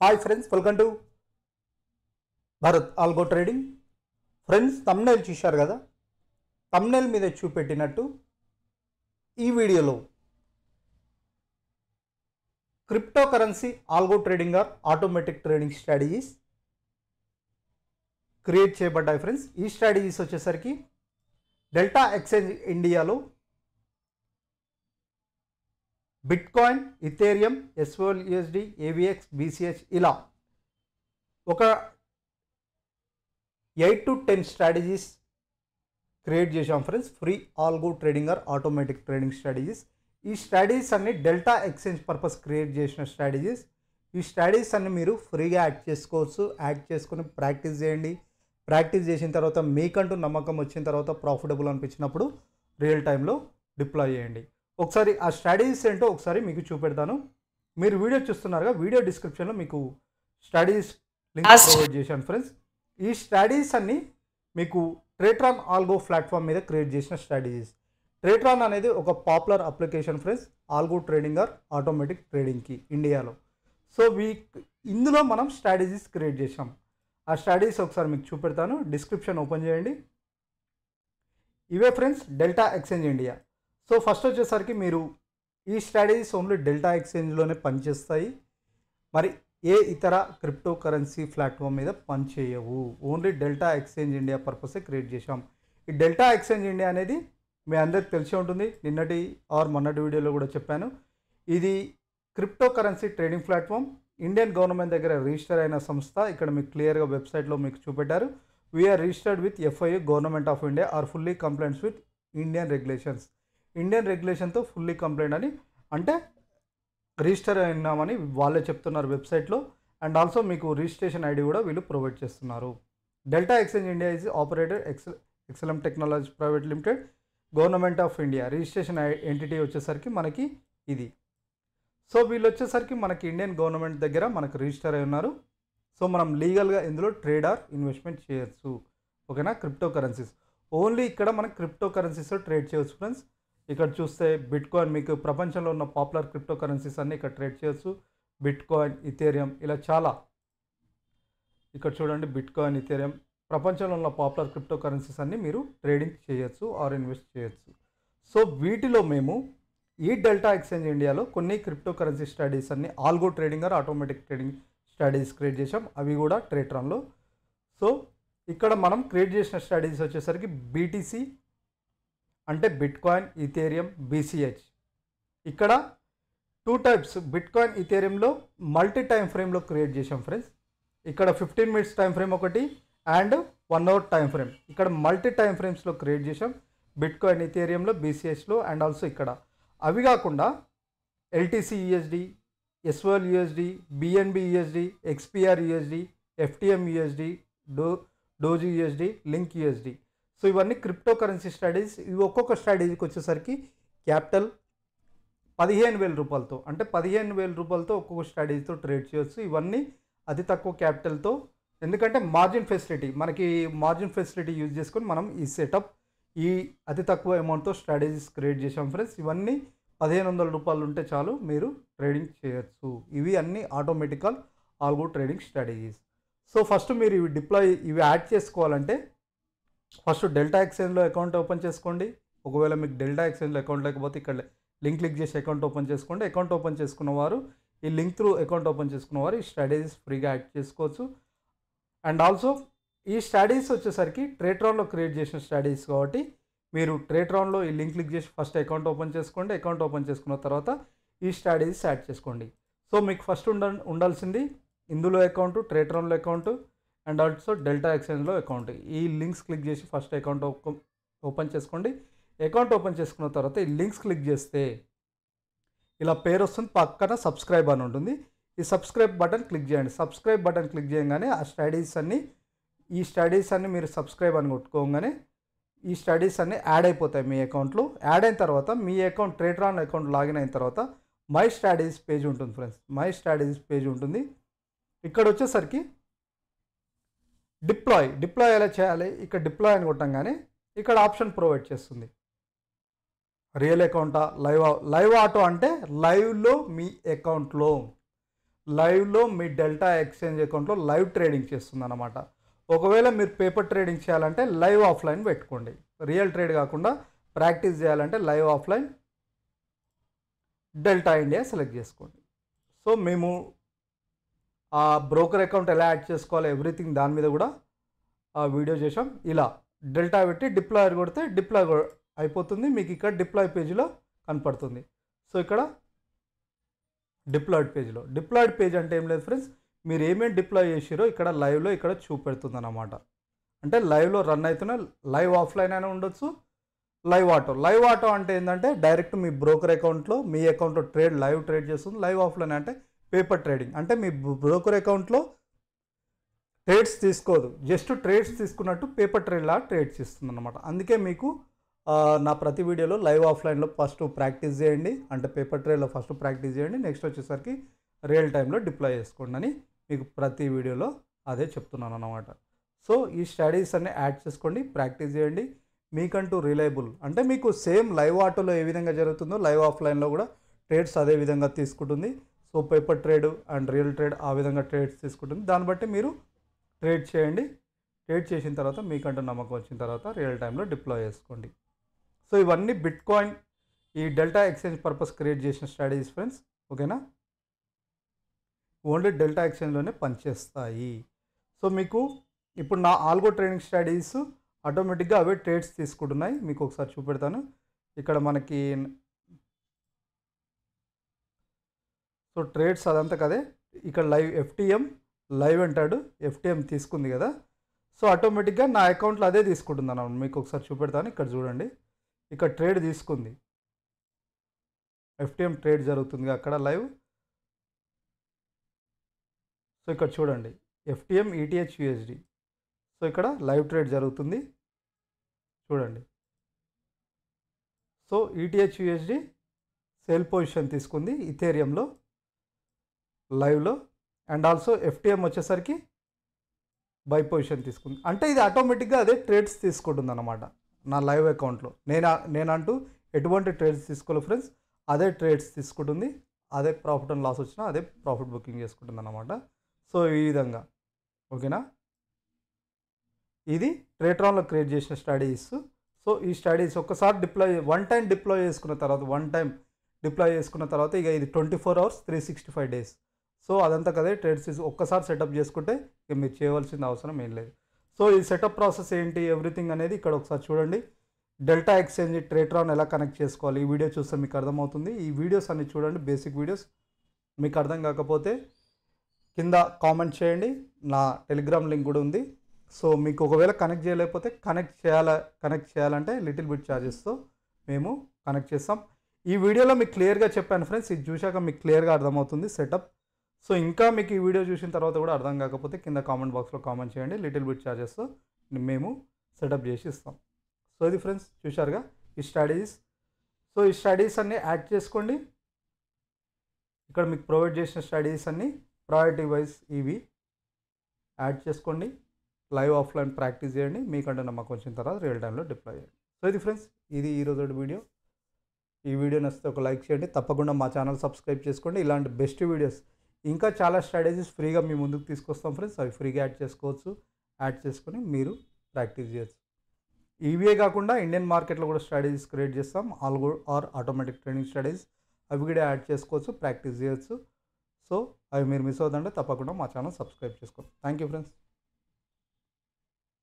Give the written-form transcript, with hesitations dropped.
Hi friends, welcome to Bharat algo trading. Friends, thumbnail చూశారు కదా. Thumbnail మీద చూపెట్టినట్టు ఈ వీడియోలో crypto currency algo trading or automatic trading strategies create చేయబడ్డాయి. ఫ్రెండ్స్, ఈ స్ట్రాటజీస్ వచ్చేసరికి డెల్టా ఎక్స్చేంజ్ ఇండియాలో బిట్కాయిన్, ఇథేరియం, ఎస్ఓఎల్యూఎస్డి, ఏవిఎక్స్, బీసీహెచ్ ఇలా ఒక 8 to 10 స్ట్రాటజీస్ క్రియేట్ చేశాం friends. Free algo trading or automatic trading strategies. ఈ స్ట్రాటజీస్ అన్ని డెల్టా ఎక్స్చేంజ్ పర్పస్ క్రియేట్ చేసిన స్ట్రాటజీస్. ఈ స్ట్రాటజీస్ అన్ని మీరు ఫ్రీగా యాడ్ చేసుకోవచ్చు. యాడ్ చేసుకుని ప్రాక్టీస్ చేయండి. ప్రాక్టీస్ చేసిన తర్వాత మీకంటూ నమ్మకం వచ్చిన తర్వాత ప్రాఫిటబుల్ అనిపించినప్పుడు రియల్ టైంలో డిప్లాయ్ చేయండి. ఒకసారి ఆ స్ట్రాటజీస్ ఏంటో ఒకసారి మీకు చూపెడతాను. మీరు వీడియో చూస్తున్నారుగా, వీడియో డిస్క్రిప్షన్లో మీకు స్ట్రాటజీస్ లింక్ ప్రొవైడ్ చేశాను ఫ్రెండ్స్. ఈ స్ట్రాటజీస్ అన్ని మీకు ట్రేట్రాన్ ఆల్గో ప్లాట్ఫామ్ మీద క్రియేట్ చేసిన స్ట్రాటజీస్. ట్రేట్రాన్ అనేది ఒక popular application friends, algo trading or automatic ట్రేడింగ్కి ఇండియాలో. సో ఇందులో మనం స్ట్రాటజీస్ క్రియేట్ చేసాం. ఆ స్ట్రాటజీస్ ఒకసారి మీకు చూపెడతాను. డిస్క్రిప్షన్ ఓపెన్ చేయండి. ఇవే friends delta Exchange India. So first వచ్చేసరికి మీరు ఈ స్ట్రాటజీస్ ఓన్లీ డెల్టా ఎక్స్చేంజ్లోనే పనిచేస్తాయి. మరి ఏ ఇతర క్రిప్టో కరెన్సీ ప్లాట్ఫామ్ మీద పనిచేయవు. ఓన్లీ డెల్టా ఎక్స్చేంజ్ ఇండియా పర్పసే క్రియేట్ చేశాం. ఈ డెల్టా ఎక్స్చేంజ్ ఇండియా అనేది మీ అందరికి తెలిసి ఉంటుంది. నిన్నటి ఆర్ మొన్నటి వీడియోలో కూడా చెప్పాను. ఇది crypto currency trading platform. Indian government దగ్గర రిజిస్టర్ అయిన సంస్థ. ఇక్కడ మీకు క్లియర్గా వెబ్సైట్లో మీకు చూపెట్టారు. We're registered with FIU government of India are fully compliant with Indian regulations. Indian రెగ్యులేషన్తో ఫుల్లీ కంప్లైంట్ అని అంటే రిజిస్టర్ అయినామని వాళ్ళే చెప్తున్నారు వెబ్సైట్లో. అండ్ ఆల్సో మీకు రిజిస్ట్రేషన్ ఐడి కూడా వీళ్ళు ప్రొవైడ్ చేస్తున్నారు. Delta Exchange India is operated Excelam technology private limited, government of India. Registration entity వచ్చేసరికి మనకి ఇది. సో వీళ్ళు వచ్చేసరికి మనకి ఇండియన్ గవర్నమెంట్ దగ్గర మనకు రిజిస్టర్ అయి ఉన్నారు. సో మనం లీగల్గా ఇందులో ట్రేడ్ ఆర్ ఇన్వెస్ట్మెంట్ చేయొచ్చు. ఓకేనా. క్రిప్టో కరెన్సీస్ ఓన్లీ ఇక్కడ మనం క్రిప్టో కరెన్సీస్లో ట్రేడ్ చేయవచ్చు ఫ్రెండ్స్. ఇక్కడ చూస్తే బిట్కాయిన్, మీకు ప్రపంచంలో ఉన్న పాపులర్ క్రిప్టో కరెన్సీస్ అన్నీ ఇక్కడ ట్రేడ్ చేయొచ్చు. బిట్కాయిన్, ఇథేరియం ఇలా చాలా. ఇక్కడ చూడండి, బిట్కాయిన్, ఇథేరియం ప్రపంచంలో ఉన్న పాపులర్ క్రిప్టో కరెన్సీస్ అన్నీ మీరు ట్రేడింగ్ చేయొచ్చు ఆర్ ఇన్వెస్ట్ చేయొచ్చు. సో వీటిలో మేము ఈ డెల్టా ఎక్స్చేంజ్ ఇండియాలో కొన్ని క్రిప్టో కరెన్సీ స్ట్రాటజీస్ అన్ని algo trading or automatic trading strategies create చేసాం. అవి కూడా ట్రేట్రాన్లో. సో ఇక్కడ మనం క్రియేట్ చేసిన స్ట్రాటజీస్ వచ్చేసరికి బీటీసీ అంటే బిట్కాయిన్, ఇథేరియం, బీసీహెచ్. ఇక్కడ 2 టైప్స్ బిట్కాయిన్, ఇథేరియంలో మల్టీ టైం ఫ్రేమ్లో క్రియేట్ చేసాం ఫ్రెండ్స్. ఇక్కడ 15 minutes టైం ఫ్రేమ్ ఒకటి అండ్ 1 hour టైం ఫ్రేమ్. ఇక్కడ మల్టీ టైం ఫ్రేమ్స్లో క్రియేట్ చేసాం బిట్కాయిన్, ఇథేరియంలో, బీసీహెచ్లో. అండ్ ఆల్సో ఇక్కడ అవి కాకుండా LTC USD, SOL USD, BNB USD, XRP USD, FTM USD, doge USD, link USD. So ఇవన్నీ క్రిప్టో కరెన్సీ స్ట్రాటజీస్. ఇవి ఒక్కొక్క స్ట్రాటజీకి వచ్చేసరికి క్యాపిటల్ 15,000 రూపాయలతో, అంటే 15,000 రూపాయలతో ఒక్కొక్క స్ట్రాటజీతో ట్రేడ్ చేయొచ్చు. ఇవన్నీ అతి తక్కువ క్యాపిటల్తో, ఎందుకంటే మార్జిన్ ఫెసిలిటీ, మనకి మార్జిన్ ఫెసిలిటీ యూజ్ చేసుకొని మనం ఈ సెటప్ ఈ అతి తక్కువ అమౌంట్తో స్ట్రాటజీస్ క్రియేట్ చేసాం ఫ్రెండ్స్. ఇవన్నీ 1,500 రూపాయలు ఉంటే చాలు మీరు ట్రేడింగ్ చేయొచ్చు. ఇవి అన్ని automatical algo trading strategies. So first మీరు ఇవి యాడ్ చేసుకోవాలంటే ఫస్ట్ డెల్టా ఎక్స్చేంజ్లో అకౌంట్ ఓపెన్ చేసుకోండి. ఒకవేళ మీకు డెల్టా ఎక్స్చేంజ్లో అకౌంట్ లేకపోతే ఇక్కడ లింక్ క్లిక్ చేసి అకౌంట్ ఓపెన్ చేసుకోండి. అకౌంట్ ఓపెన్ చేసుకున్నవారు, ఈ లింక్ త్రూ అకౌంట్ ఓపెన్ చేసుకున్నవారు ఈ స్ట్రాటజీస్ ఫ్రీగా యాడ్ చేసుకోవచ్చు. అండ్ ఆల్సో ఈ స్ట్రాటజీస్ వచ్చేసరికి ట్రేట్రాన్లో క్రియేట్ చేసిన స్ట్రాటజీస్ కాబట్టి మీరు ట్రేట్రాన్లో ఈ లింక్ క్లిక్ చేసి ఫస్ట్ అకౌంట్ ఓపెన్ చేసుకోండి. అకౌంట్ ఓపెన్ చేసుకున్న తర్వాత ఈ స్ట్రాటజీస్ యాడ్ చేసుకోండి. సో మీకు ఫస్ట్ ఉండాల్సింది ఇందులో అకౌంట్, ట్రేట్రాన్లో అకౌంట్ అండ్ ఆల్సో డెల్టా ఎక్స్చేంజ్లో అకౌంట్. ఈ లింక్స్ క్లిక్ చేసి ఫస్ట్ అకౌంట్ ఓపెన్ చేసుకోండి. అకౌంట్ ఓపెన్ చేసుకున్న తర్వాత ఈ లింక్స్ క్లిక్ చేస్తే ఇలా పేరు వస్తుంది, పక్కన సబ్స్క్రైబ్ అని ఉంటుంది. ఈ సబ్స్క్రైబ్ బటన్ క్లిక్ చేయండి. సబ్స్క్రైబ్ బటన్ క్లిక్ చేయగానే ఈ స్ట్రాటజీస్ అన్నీ మీరు సబ్స్క్రైబ్ అని కొట్టుకోగానే ఈ స్ట్రాటజీస్ అన్నీ యాడ్ అయిపోతాయి మీ అకౌంట్లో. యాడ్ అయిన తర్వాత మీ అకౌంట్ ట్రేట్రాన్ అకౌంట్ లాగిన్ అయిన తర్వాత మై స్ట్రాటజీస్ పేజ్ ఉంటుంది ఫ్రెండ్స్. మై స్ట్రాటజీస్ పేజ్ ఉంటుంది. ఇక్కడ వచ్చేసరికి డిప్లాయ్ ఎలా చేయాలి, ఇక్కడ డిప్లాయ్ అని కొట్టంగానే ఇక్కడ ఆప్షన్ ప్రొవైడ్ చేస్తుంది. రియల్ అకౌంటా, లైవ్ ఆటో అంటే లైవ్లో మీ అకౌంట్లో లైవ్లో మీ డెల్టా ఎక్స్చేంజ్ అకౌంట్లో లైవ్ ట్రేడింగ్ చేస్తుంది అన్నమాట. ఒకవేళ మీరు పేపర్ ట్రేడింగ్ చేయాలంటే లైవ్ ఆఫ్లైన్ పెట్టుకోండి. రియల్ ట్రేడ్ కాకుండా ప్రాక్టీస్ చేయాలంటే live offline delta India select చేసుకోండి. సో మేము ఆ బ్రోకర్ అకౌంట్ ఎలా యాడ్ చేసుకోవాలో ఎవ్రీథింగ్ దాని మీద కూడా ఆ వీడియో చేసాం. ఇలా డెల్టా పెట్టి డిప్లాయర్ కొడితే డిప్లాయ్ అయిపోతుంది. మీకు ఇక్కడ డిప్లాయ్ పేజీలో కనపడుతుంది. సో ఇక్కడ డిప్లాయిడ్ పేజ్లో, డిప్లాయిడ్ పేజ్ అంటే ఏం లేదు ఫ్రెండ్స్, మీరు ఏమేమి డిప్లాయ్ చేసిరో ఇక్కడ లైవ్లో ఇక్కడ చూపెడుతుంది అన్నమాట. అంటే లైవ్లో రన్ అవుతున్న లైవ్ ఆఫ్లైన్ అయినా ఉండొచ్చు, లైవ్ ఆటో. లైవ్ ఆటో అంటే ఏంటంటే డైరెక్ట్ మీ బ్రోకర్ అకౌంట్లో మీ అకౌంట్లో లైవ్ ట్రేడ్ చేస్తుంది. లైవ్ ఆఫ్లైన్ అంటే పేపర్ ట్రేడింగ్, అంటే మీ బ్రోకర్ అకౌంట్లో ట్రేడ్స్ తీసుకోదు, జస్ట్ ట్రేడ్స్ తీసుకున్నట్టు పేపర్ ట్రేడ్ లాగా ట్రేడ్స్ ఇస్తుంది అనమాట. అందుకే మీకు నా ప్రతి వీడియోలో లైవ్ ఆఫ్లైన్లో ఫస్ట్ ప్రాక్టీస్ చేయండి, అంటే పేపర్ ట్రేడ్లో ఫస్ట్ ప్రాక్టీస్ చేయండి, నెక్స్ట్ వచ్చేసరికి రియల్ టైంలో డిప్లాయ్ చేసుకోండి అని మీకు ప్రతి వీడియోలో అదే చెప్తున్నాను అన్నమాట. సో ఈ స్టడీస్ అన్ని యాడ్ చేసుకోండి, ప్రాక్టీస్ చేయండి. మీకంటూ రిలయబుల్, అంటే మీకు సేమ్ లైవ్ ఆటోలో ఏ విధంగా జరుగుతుందో లైవ్ ఆఫ్లైన్లో కూడా ట్రేడ్స్ అదే విధంగా తీసుకుంటుంది. So paper trade and real trade ఆ విధంగా ట్రేడ్స్ తీసుకుంటుంది. దాన్ని బట్టి మీరు ట్రేడ్ చేయండి. ట్రేడ్ చేసిన తర్వాత మీకంటూ నమ్మకం వచ్చిన తర్వాత రియల్ టైంలో డిప్లాయ్ చేసుకోండి. సో ఇవన్నీ బిట్ కాయిన్ ఈ డెల్టా ఎక్స్చేంజ్ పర్పస్ క్రియేట్ చేసిన స్ట్రాటజీస్ ఫ్రెండ్స్. ఓకేనా, ఓన్లీ డెల్టా ఎక్స్చేంజ్లోనే పనిచేస్తాయి. సో మీకు ఇప్పుడు నా ఆల్గో ట్రేడింగ్ స్ట్రాటజీస్ ఆటోమేటిక్గా అవే ట్రేడ్స్ తీసుకుంటున్నాయి. మీకు ఒకసారి చూపెడతాను. ఇక్కడ మనకి సో ట్రేడ్స్ అదంతా కదే. ఇక్కడ లైవ్ ఎఫ్టీఎం లైవ్ అంటాడు, ఎఫ్టీఎం తీసుకుంది కదా. సో ఆటోమేటిక్గా నా అకౌంట్లో అదే తీసుకుంటుంది అన్నమాట. మీకు ఒకసారి చూపెడతాను. ఇక్కడ చూడండి, ఇక్కడ ట్రేడ్ తీసుకుంది, ఎఫ్టీఎం ట్రేడ్ జరుగుతుంది అక్కడ లైవ్. సో ఇక్కడ చూడండి ఎఫ్టీఎం ఈటీహెచ్ యూఎస్డి. సో ఇక్కడ లైవ్ ట్రేడ్ జరుగుతుంది చూడండి. So ETH USD sale position తీసుకుంది ఇథేరియంలో లైవ్లో, అండ్ ఆల్సో ఎఫ్టీఎం వచ్చేసరికి బై పొజిషన్ తీసుకుంది. అంటే ఇది ఆటోమేటిక్గా అదే ట్రేడ్స్ తీసుకుంటుంది అన్నమాట నా లైవ్ అకౌంట్లో. నేనంటూ ఎటువంటి ట్రేడ్స్ తీసుకోవాలి ఫ్రెండ్స్, అదే ట్రేడ్స్ తీసుకుంటుంది. అదే ప్రాఫిట్ అండ్ లాస్ వచ్చినా అదే ప్రాఫిట్ బుకింగ్ చేసుకుంటుంది అన్నమాట. సో ఈ విధంగా ఓకేనా. ఇది ట్రేట్రాన్లో క్రియేట్ చేసిన స్టడీస్. సో ఈ స్టడీస్ ఒక్కసారి వన్ టైం డిప్లాయ్ చేసుకున్న తర్వాత ఇక ఇది 24 hours 365 days. సో అదంతా కదే ట్రేడ్స్ ఒక్కసారి సెటప్ చేసుకుంటే ఇక మీరు చేయవలసిన అవసరం ఏం లేదు. సో ఈ సెటప్ ప్రాసెస్ ఏంటి ఎవ్రీథింగ్ అనేది ఇక్కడ ఒకసారి చూడండి. డెల్టా ఎక్స్చేంజ్ ట్రేట్రాన్ ఎలా కనెక్ట్ చేసుకోవాలి ఈ వీడియో చూస్తే మీకు అర్థమవుతుంది. ఈ వీడియోస్ అన్ని చూడండి, బేసిక్ వీడియోస్. మీకు అర్థం కాకపోతే కింద కామెంట్ చేయండి. నా టెలిగ్రామ్ లింక్ కూడా ఉంది. సో మీకు ఒకవేళ కనెక్ట్ చేయలేకపోతే కనెక్ట్ చేయాలంటే లిటిల్ బిట్ ఛార్జెస్తో మేము కనెక్ట్ చేస్తాం. ఈ వీడియోలో మీకు క్లియర్గా చెప్పాను ఫ్రెండ్స్. ఇది చూశాక మీకు క్లియర్గా అర్థమవుతుంది సెటప్. సో ఇంకా మీకు ఈ వీడియో చూసిన తర్వాత కూడా అర్థం కాకపోతే కింద కామెంట్ బాక్స్లో కామెంట్ చేయండి. లిటిల్ బిట్ ఛార్జెస్తో మేము సెటప్ చేసి ఇస్తాం. సో ఇది ఫ్రెండ్స్ చూశారుగా ఈ స్ట్రాటజీస్. సో ఈ స్ట్రాటజీస్ అన్నీ యాడ్ చేసుకోండి. ఇక్కడ మీకు ప్రొవైడ్ చేసిన స్ట్రాటజీస్ అన్నీ ప్రయారిటీ వైజ్ ఇవి యాడ్ చేసుకోండి. లైవ్ ఆఫ్లైన్ ప్రాక్టీస్ చేయండి. మీకంటే నమ్మకం వచ్చిన తర్వాత రియల్ టైంలో డిప్లాయ్ చేయండి. సో ఇది ఫ్రెండ్స్, ఇది ఈరోజు వీడియో. ఈ వీడియో నచ్చితే ఒక లైక్ చేయండి. తప్పకుండా మా ఛానల్ సబ్స్క్రైబ్ చేసుకోండి. ఇలాంటి బెస్ట్ వీడియోస్ ఇంకా చాలా స్ట్రాటజీస్ ఫ్రీగా మీ ముందుకు తీసుకొస్తాం ఫ్రెండ్స్. అవి ఫ్రీగా యాడ్ చేసుకోవచ్చు. యాడ్ చేసుకొని మీరు ప్రాక్టీస్ చేయొచ్చు. ఇవే కాకుండా ఇండియన్ మార్కెట్లో కూడా స్ట్రాటజీస్ క్రియేట్ చేస్తాం. Algo or automatic trading strategies అవి కూడా యాడ్ చేసుకోవచ్చు, ప్రాక్టీస్ చేయొచ్చు. సో అవి మీరు మిస్ అవుతుంటే తప్పకుండా మా ఛానల్ సబ్స్క్రైబ్ చేసుకోండి. Thank you friends.